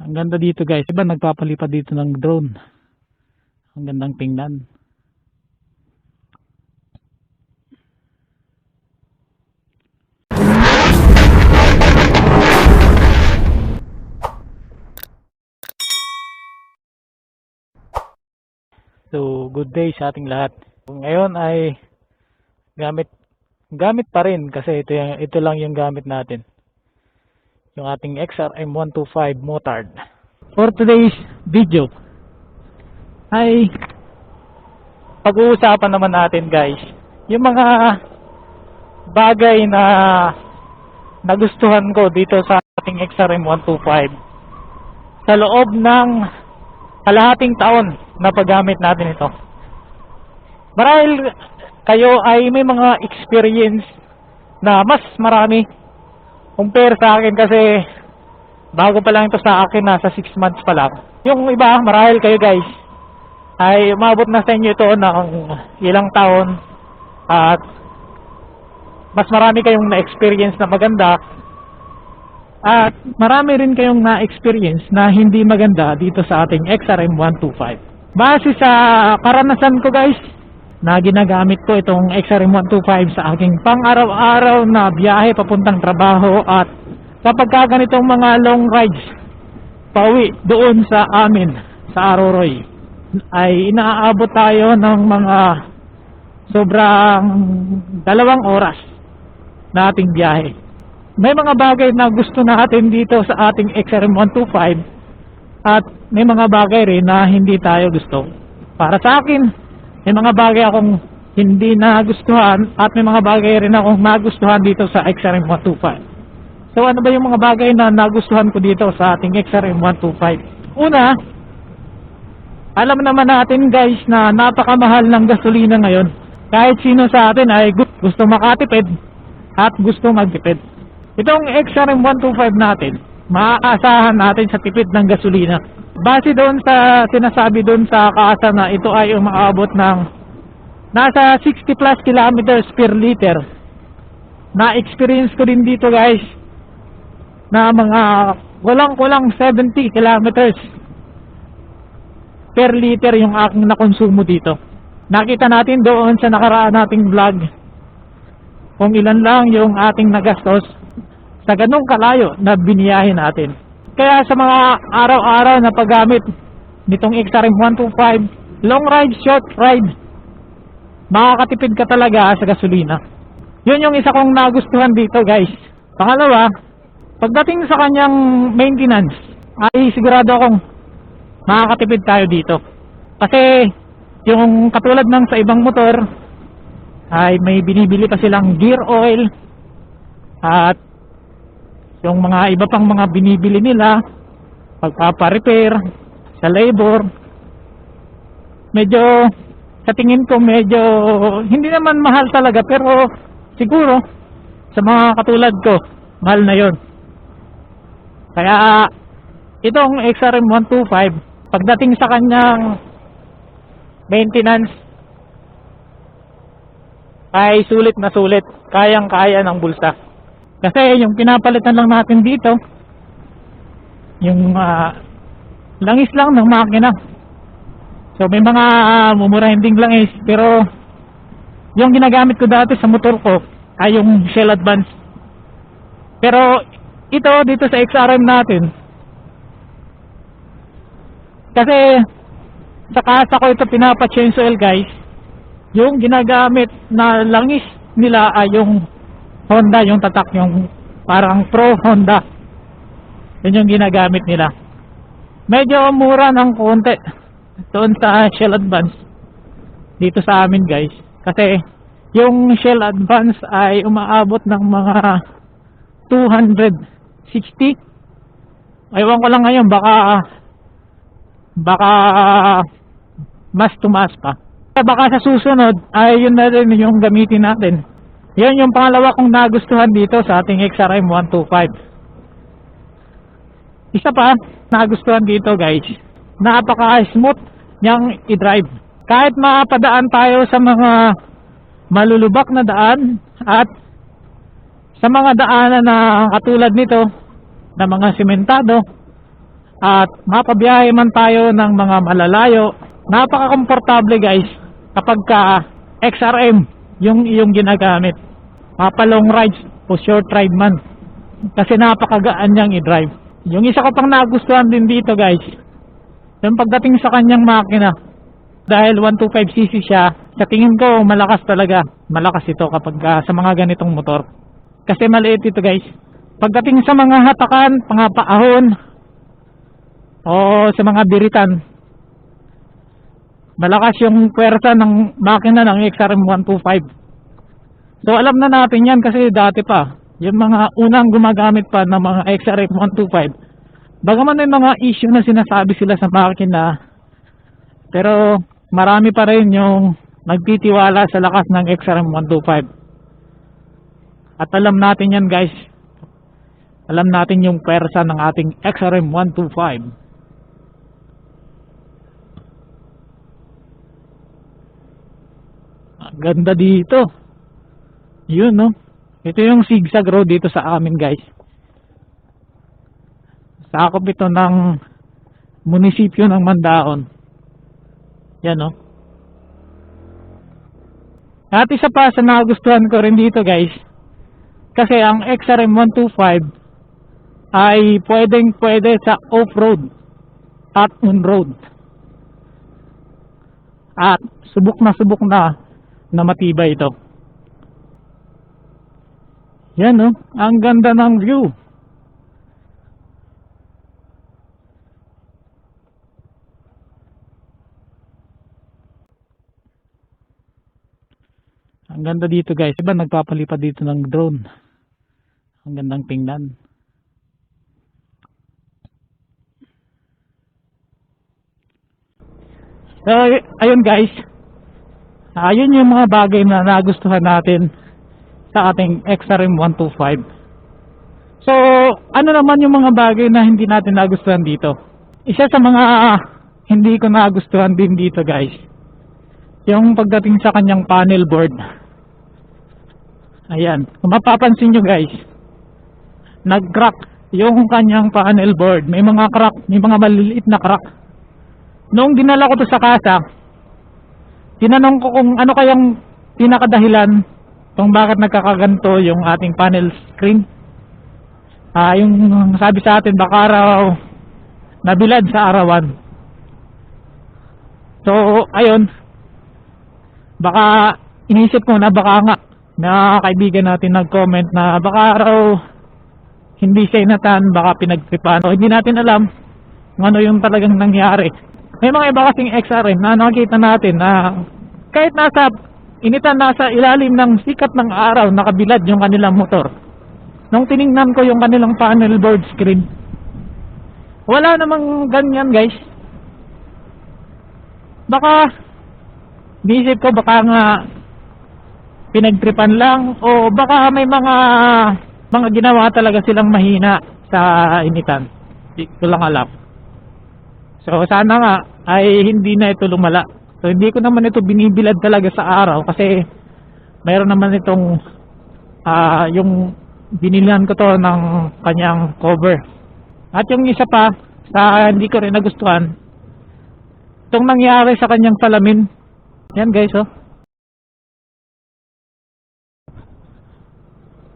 Ang ganda dito guys. Iba nagpapalipad dito ng drone. Ang gandang tingnan. So, good day sa ating lahat. Ngayon ay gamit pa rin kasi ito lang yung gamit natin. Yung ating XRM125 Motard. For today's video ay pag-uusapan naman natin guys yung mga bagay na nagustuhan ko dito sa ating XRM125 sa loob ng kalahating taon na paggamit natin ito. Marahil kayo ay may mga experience na mas marami compare sa akin kasi bago pa lang ito sa akin, nasa 6 months pa lang. Yung iba, marahil kayo guys ay umabot na sa inyo ito ng ilang taon at mas marami kayong na-experience na maganda at marami rin kayong na-experience na hindi maganda dito sa ating XRM125. Base sa karanasan ko guys, na ginagamit ko itong XRM125 sa aking pang-araw-araw na biyahe papuntang trabaho at kapag ganitong mga long rides pauwi doon sa amin sa Aroroy ay inaabot tayo ng mga sobrang 2 oras na ating biyahe. May mga bagay na gusto natin dito sa ating XRM125 at may mga bagay rin na hindi tayo gusto. Para sa akin, may mga bagay akong hindi nagustuhan at may mga bagay rin akong nagustuhan dito sa XRM125. So ano ba yung mga bagay na nagustuhan ko dito sa ating XRM125? Una, alam naman natin guys na napakamahal ng gasolina ngayon. Kahit sino sa atin ay gusto makatipid at gusto magtipid. Itong XRM125 natin, maaasahan natin sa tipid ng gasolina. Base doon sa sinasabi doon sa kaasa na ito ay umaabot ng nasa 60 plus kilometers per liter. Na-experience ko din dito guys na mga kulang-kulang 70 kilometers per liter yung aking nakonsumo dito. Nakita natin doon sa nakaraan nating vlog kung ilan lang yung ating nagastos sa ganung kalayo na biniyahe natin. Kaya sa mga araw-araw na paggamit nitong XRM125, long ride, short ride, makakatipid ka talaga sa gasolina. Yun yung isa kong nagustuhan dito guys. Pangalawa, pagdating sa kanyang maintenance, ay sigurado akong makakatipid tayo dito. Kasi yung katulad ng sa ibang motor, ay may binibili pa silang gear oil at yung mga iba pang mga binibili nila pagpapa-repair sa labor. Medyo sa tingin ko medyo hindi naman mahal talaga, pero siguro sa mga katulad ko mahal na yon. Kaya itong XRM125 pagdating sa kanyang maintenance ay sulit na sulit, kayang-kaya ng bulsa. Kasi yung pinapalitan lang natin dito yung langis lang ng makina. So may mga mumurahing ding langis, pero yung ginagamit ko dati sa motor ko ay yung Shell Advance. Pero ito dito sa XRM natin, kasi sa kasa ko ito pinapa-change oil guys, yung ginagamit na langis nila ay yung Honda, yung tatak, yung parang Pro Honda. Yun yung ginagamit nila. Medyo mura ng konti doon sa Shell Advance dito sa amin guys. Kasi yung Shell Advance ay umaabot ng mga 260. Aywan ko lang ngayon, baka mas tumaas pa. Baka sa susunod ay yun na rin yung gamitin natin. Yan yung pangalawa kong nagustuhan dito sa ating XRM125. Isa pa nagustuhan dito guys, napaka-smooth niyang i-drive. Kahit mapadaan tayo sa mga malulubak na daan at sa mga daanan na katulad nito na mga sementado, at mapabiyahe man tayo ng mga malalayo, napaka-komportable guys kapag ka XRM yung iyong ginagamit. Mapa-long rides o short ride man. Kasi napakagaan niyang i-drive. Yung isa ko pang nagustuhan din dito guys, yung pagdating sa kanyang makina. Dahil 125cc siya, sa tingin ko malakas talaga. Malakas ito kapag sa mga ganitong motor. Kasi maliit ito guys. Pagdating sa mga hatakan, mga paahon, o sa mga biritan, malakas yung puwersa ng makina ng XRM 125. So alam na natin yan kasi dati pa, yung mga unang gumagamit pa ng mga XRM 125, bagaman may mga issue na sinasabi sila sa makina, pero marami pa rin yung nagtitiwala sa lakas ng XRM 125. At alam natin yan guys, alam natin yung puwersa ng ating XRM 125. Ganda dito. Yun no. Ito yung zigzag road dito sa amin guys. Sakop ito ng munisipyo ng Mandaon. Yan no. At isa pa sa nagustuhan ko rin dito guys, kasi ang XRM 125 ay pwede sa off-road at on-road. At subok na matibay ito. Yan no, ang ganda ng view. Ang ganda dito guys. Iba nagpapalipad dito ng drone. Ang gandang tingnan. So ayun guys, ayun yung mga bagay na nagustuhan natin sa ating XRM 125. So ano naman yung mga bagay na hindi natin nagustuhan dito? Isa sa mga hindi ko nagustuhan din dito guys, yung pagdating sa kanyang panel board. Ayan, kung mapapansin nyo guys, nag-crack yung kanyang panel board. May mga crack, may mga maliliit na crack. Noong dinala ko to sa kasa, tinanong ko kung ano kayang pinakadahilan kung bakit nagkakaganto yung ating panel screen. Yung sabi sa atin, baka raw nabilad sa arawan. So ayun, baka inisip ko na baka nga na kaibigan natin nag-comment na baka raw hindi siya inatan, baka pinagtripan. So hindi natin alam kung ano yung talagang nangyari. May mga iba kasing XRM na nakikita natin na kahit nasa initan, nasa ilalim ng sikat ng araw, nakabilad yung kanilang motor. Nung tiningnan ko yung kanilang panel board screen, wala namang ganyan guys. Baka biisip ko baka nga pinagtripan lang, o baka may mga ginawa talaga silang mahina sa initan. Hindi ko lang alam. So sana nga ay hindi na ito lumala. So hindi ko naman ito binibilad talaga sa araw kasi mayroon naman itong yung binilihan ko to ng kanyang cover. At yung isa pa sa hindi ko rin nagustuhan, itong nangyari sa kanyang salamin. Yan guys oh.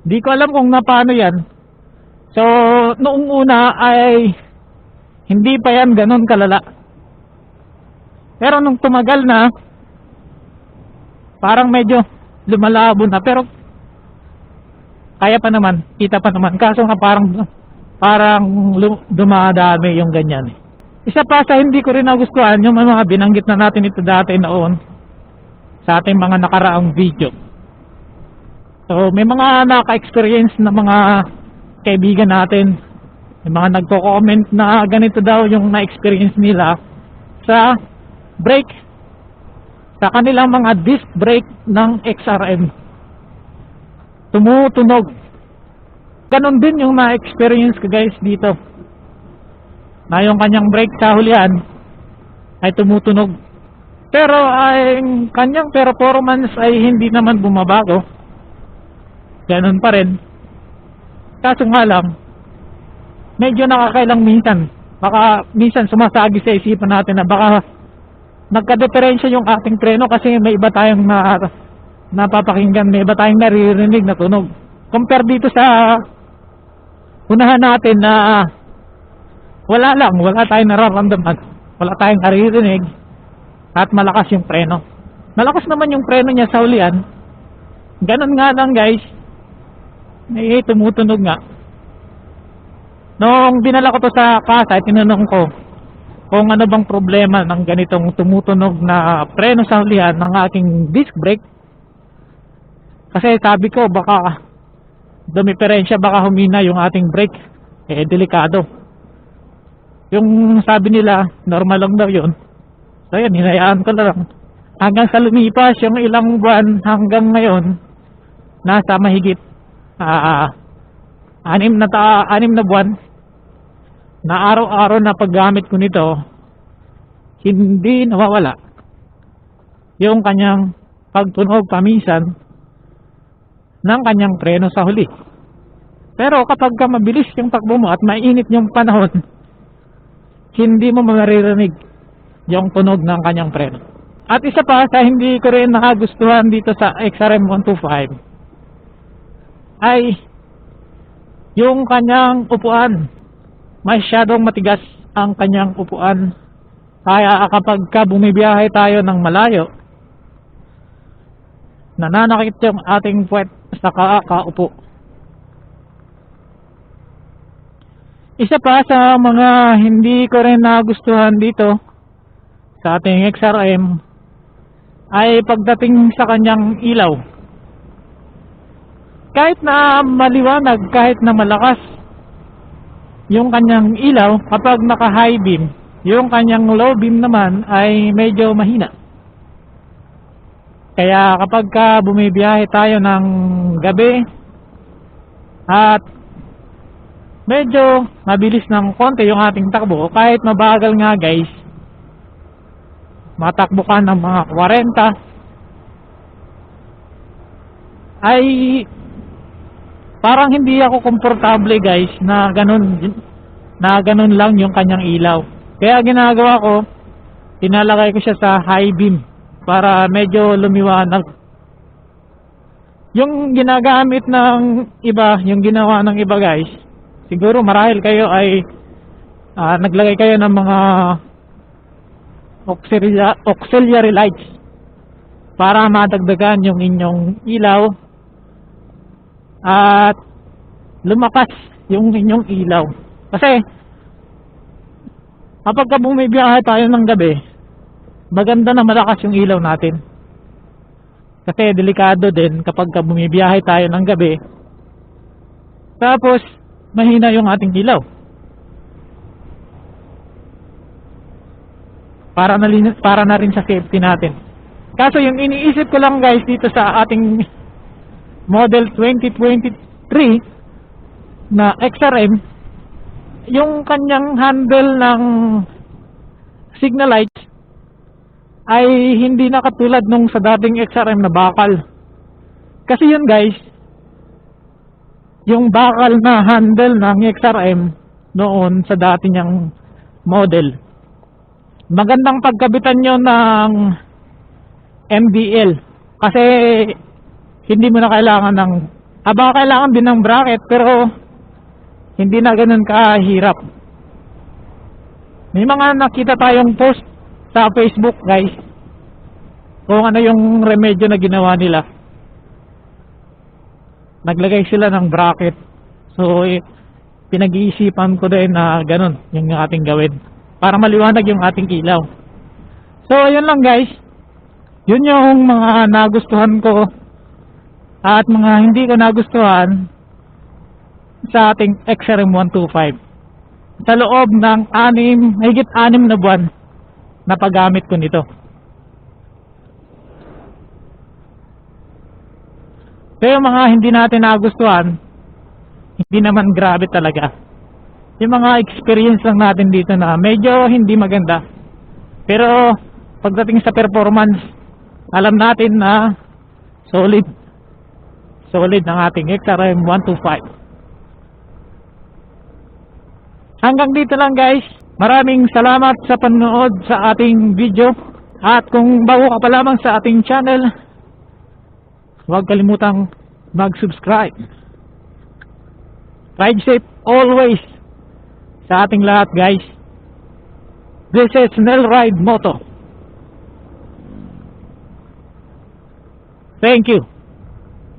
Di ko alam kung paano yan. So noong una ay hindi pa yan ganun kalala. Pero nung tumagal na, parang medyo lumalabo na. Pero kaya pa naman, kita pa naman. Kaso nga parang dumadami yung ganyan. Isa pa sa hindi ko rin nagustuhan, yung mga binanggit na natin ito dati noon sa ating mga nakaraang video. So may mga naka-experience na mga kaibigan natin, may mga nagko-comment na ganito daw yung na-experience nila sa brake, sa kanilang mga disc brake ng XRM. Tumutunog. Ganon din yung na-experience ko guys dito, na yung kanyang brake sa hulihan ay tumutunog. Pero ay kanyang performance ay hindi naman bumabago. Ganon pa rin. Kaso nga lang, medyo nakakailang minsan baka minsan sumasagi sa isipan natin na baka nagka-diferensya yung ating preno kasi may iba tayong napapakinggan, may iba tayong naririnig na tunog. Compare dito sa unahan natin na wala tayong nararamdaman, wala tayong naririnig at malakas yung preno. Malakas naman yung preno niya sa ulian. Ganun nga lang guys, may tumutunog nga. Nung dinala ko to sa casa, tinanong ko kung ano bang problema ng ganitong tumutunog na preno sa hulihan ng aking disc brake. Kasi sabi ko baka dumiperensya, baka humina yung ating brake, delikado. Yung sabi nila normal lang daw yun. So yun, hinayaan ko na lang hanggang sa lumipas yung ilang buwan hanggang ngayon nasa mahigit 6 na buwan na araw-araw na paggamit ko nito, hindi nawawala yung kanyang pagtunog paminsan ng kanyang preno sa huli. Pero kapag ka mabilis yung takbo mo at mainit yung panahon, hindi mo maririnig yung tunog ng kanyang preno. At isa pa sa hindi ko rin nakagustuhan dito sa XRM 125 ay yung kanyang upuan. Masyadong matigas ang kanyang upuan. Kaya kapag ka bumibiyahe tayo ng malayo, nananakit yung ating puwet sa kakaupo. Isa pa sa mga hindi ko rin nagustuhan dito sa ating XRM ay pagdating sa kanyang ilaw. Kahit na maliwanag, kahit na malakas yung kanyang ilaw, kapag naka high beam, yung kanyang low beam naman ay medyo mahina. Kaya kapag ka bumibiyahe tayo ng gabi at medyo mabilis ng konti yung ating takbo, kahit mabagal nga guys, matakbo ka ng mga 40, ay parang hindi ako komportable guys na ganun lang yung kanyang ilaw. Kaya ginagawa ko, tinalagay ko siya sa high beam para medyo lumiwanag. Yung ginagamit ng iba, yung ginawa ng iba guys, siguro marahil kayo ay naglagay kayo ng mga auxiliary lights para madagdagan yung inyong ilaw at lumakas yung inyong ilaw. Kasi kapag bumibiyahe tayo ng gabi, maganda na malakas yung ilaw natin. Kasi delikado din kapag bumibiyahe tayo ng gabi, tapos mahina yung ating ilaw. Para na rin sa safety natin. Kaso yung iniisip ko lang guys dito sa ating model 2023 na XRM, yung kanyang handle ng signal lights ay hindi na katulad nung sa dating XRM na bakal. Kasi yun guys, yung bakal na handle ng XRM noon sa dati niyang model, magandang pagkabitan nyo ng MDL kasi hindi mo na kailangan ng baka kailangan din ng bracket pero hindi na ganun kahirap. May mga nakita tayong post sa Facebook guys kung ano yung remedyo na ginawa nila. Naglagay sila ng bracket. So pinag-iisipan ko din na ganun yung ating gawin para maliwanag yung ating ilaw. So ayun lang guys, yun yung mga nagustuhan ko at mga hindi ko nagustuhan sa ating XRM 125 sa loob ng higit 6 na buwan na paggamit ko nito. Pero yung mga hindi natin nagustuhan, hindi naman grabe talaga. Yung mga experience lang natin dito na medyo hindi maganda. Pero pagdating sa performance, alam natin na solid ng ating XRM 125. Hanggang dito lang guys Maraming salamat sa panonood sa ating video. At kung bago ka pa lamang sa ating channel, huwag kalimutang mag-subscribe. Ride safe always sa ating lahat, guys. This is Nel Ride Moto. Thank you.